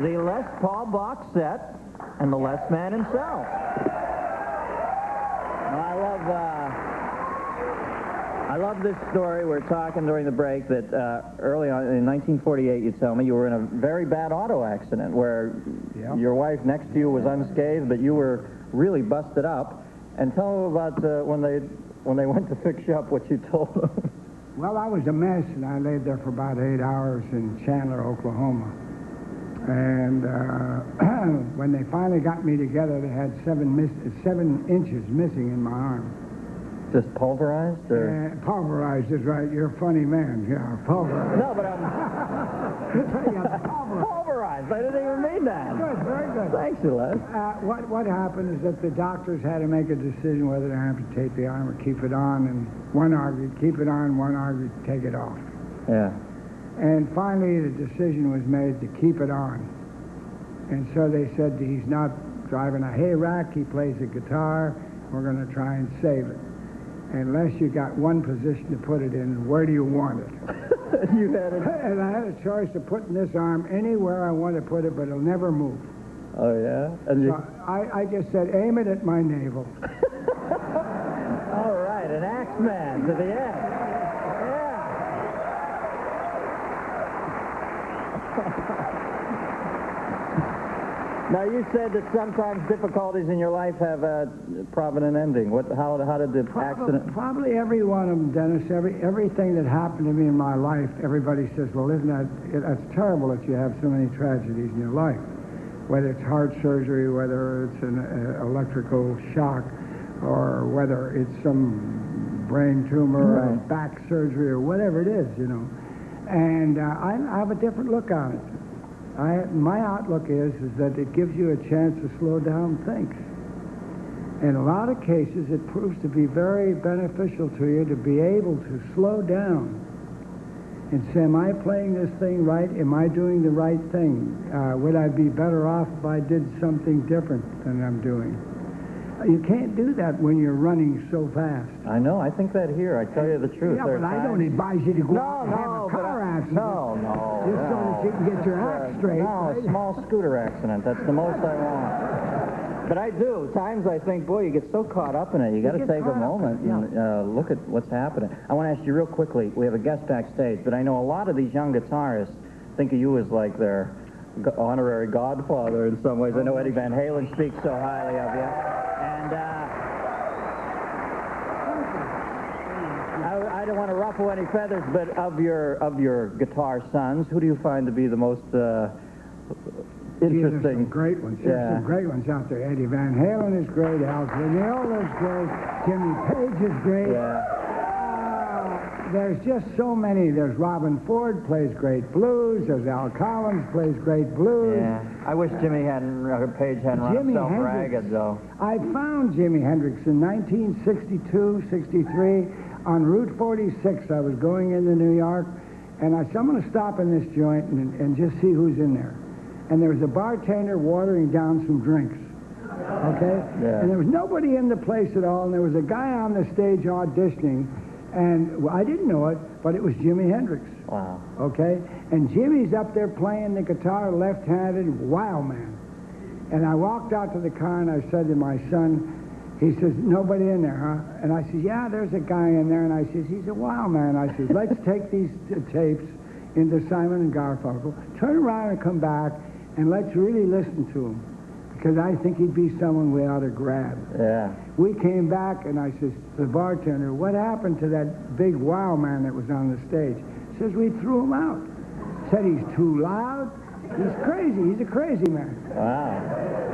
the Les Paul box set, and the Les Man himself. I love this story. We're talking during the break that early on in 1948, you tell me you were in a very bad auto accident where your wife next to you was unscathed, but you were really busted up. And tell them about when they went to fix you up, what you told them. Well, I was a mess, and I laid there for about 8 hours in Chandler, Oklahoma. And when they finally got me together, they had 7 inches missing in my arm. Just pulverized? Or? Pulverized is right. You're a funny man. Yeah, pulverized. No, but I'm... Pulverized. I didn't even mean that. Good, very good. Thanks, Les. What happened is that the doctors had to make a decision whether to amputate the arm or keep it on, and one argued keep it on, one argued take it off. Yeah. And finally, the decision was made to keep it on. And so they said he's not driving a hay rack, he plays a guitar, we're going to try and save it. Unless you got one position to put it in, where do you want it? You had it. And I had a choice of putting this arm anywhere I want to put it, but it'll never move. Oh, yeah? And so I just said, aim it at my navel. All right, an Axeman to the end. Yeah. Now, you said that sometimes difficulties in your life have a provident ending. How did the accident... Probably every one of them, Dennis. Everything that happened to me in my life, everybody says, well, isn't that's terrible that you have so many tragedies in your life. Whether it's heart surgery, whether it's an electrical shock, or whether it's some brain tumor or back surgery or whatever it is, you know. And I have a different look on it. My outlook is that it gives you a chance to slow down and think. In a lot of cases, it proves to be very beneficial to you to be able to slow down and say, am I playing this thing right? Am I doing the right thing? Would I be better off if I did something different than I'm doing? You can't do that when you're running so fast. I know. I think that here. I tell you the truth. Yeah, but I don't advise you to go out and have a car accident. No. Just so that you can get your act straight. No, a small scooter accident. That's the most I want. But I do. Times I think, boy, you get so caught up in it. You got to take a moment and look at what's happening. I want to ask you real quickly. We have a guest backstage, but I know a lot of these young guitarists think of you as like their honorary godfather in some ways. I know Eddie Van Halen speaks so highly of you. And I don't want to ruffle any feathers, but of your guitar sons, who do you find to be the most interesting? There's some great ones. There's some great ones out there. Eddie Van Halen is great. Al Zaniola is great. Jimmy Page is great. Yeah. There's just so many. There's Robin Ford, plays great blues. There's Al Collins, plays great blues. Yeah. I wish Jimmy Page hadn't run himself ragged, though. I found Jimi Hendrix in 1962, 63, on Route 46. I was going into New York, and I said, I'm going to stop in this joint and just see who's in there. And there was a bartender watering down some drinks. Okay? Yeah. And there was nobody in the place at all, and there was a guy on the stage auditioning. And I didn't know it, but it was Jimi Hendrix. Wow. Okay? And Jimmy's up there playing the guitar left-handed, wow, man. And I walked out to the car and I said to my son, he says, nobody in there, huh? And I said, yeah, there's a guy in there. And I said, he's a wow, man. I said, let's take these tapes into Simon and Garfunkel, turn around and come back, and let's really listen to him. Because I think he'd be someone we ought to grab. Yeah. We came back, and I says to the bartender, what happened to that big wow man that was on the stage? He says, we threw him out. Said he's too loud. He's crazy. He's a crazy man. Wow.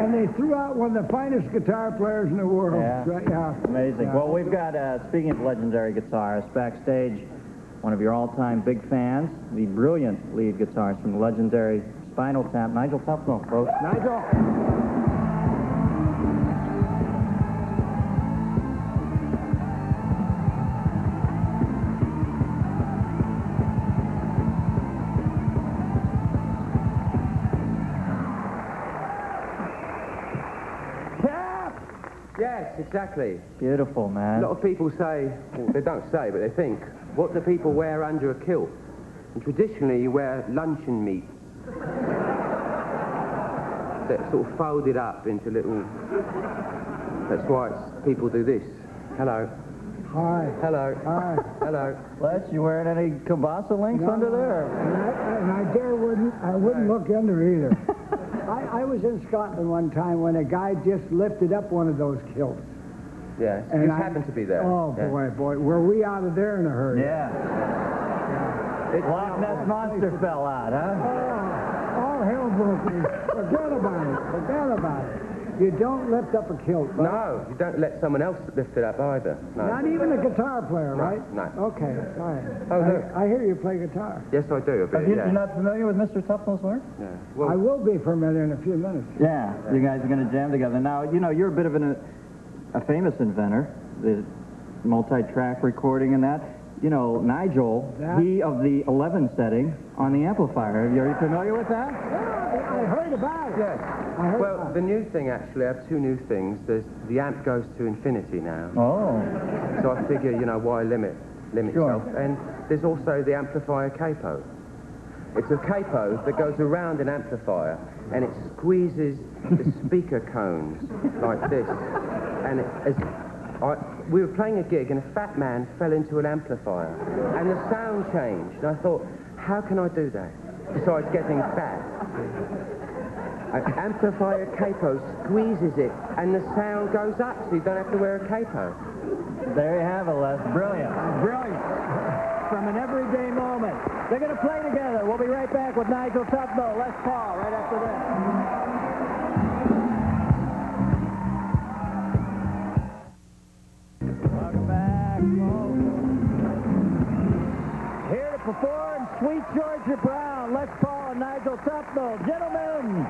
And they threw out one of the finest guitar players in the world. Yeah. Right, yeah. Amazing. Yeah. Well, we've got, speaking of legendary guitarists, backstage, one of your all-time big fans, the brilliant lead guitarist from the legendary Spinal Tap, Nigel Tuffnal, folks. Nigel! Yes, exactly. Beautiful, man. A lot of people say, well, they don't say, but they think, what do people wear under a kilt? And traditionally, you wear luncheon meat. They're sort of folded up into little... That's why people do this. Hello. Hi. Hello. Hi. Hello. Les, you wearing any kielbasa links under there? And I wouldn't look under either. I was in Scotland one time when a guy just lifted up one of those kilts. Yeah, And you I happen to be there. Oh, Yeah. boy. Were we out of there in a hurry? Yeah. Loch Ness Monster fell out, huh? Oh, all hell broke loose. Forget about it. You don't lift up a kilt, right? No, you don't let someone else lift it up either. No. Not even a guitar player, No, right? no. Okay, all right. Oh, look. I hear you play guitar. Yes, I do a bit, You're not familiar with Mr. Tuffnal's work? Yeah. I Well, will be for a minute in a few minutes. Yeah, you guys are going to jam together. Now, you know, you're a bit of a famous inventor, the multi-track recording and that. You know, Nigel, he of the 11 setting on the amplifier. Are you familiar with that? Yeah, I heard about it. yes. I heard Well, about the new thing, actually, I have two new things. There's the amp goes to infinity now. Oh. So I figure, you know, why limit Sure. yourself? And there's also the amplifier capo. It's a capo that goes around an amplifier and it squeezes the speaker cones like this. And we were playing a gig and a fat man fell into an amplifier and the sound changed. And I thought, how can I do that besides getting fat? An amplifier capo squeezes it and the sound goes up so you don't have to wear a capo. There you have it, Les. Brilliant. Brilliant. From an everyday moment. They're going to play together. We'll be right back with Nigel Tuffnal, Les Paul, right after this. Welcome back, folks. Here to perform Sweet Georgia Brown, Les Paul and Nigel Tuffnal. Gentlemen.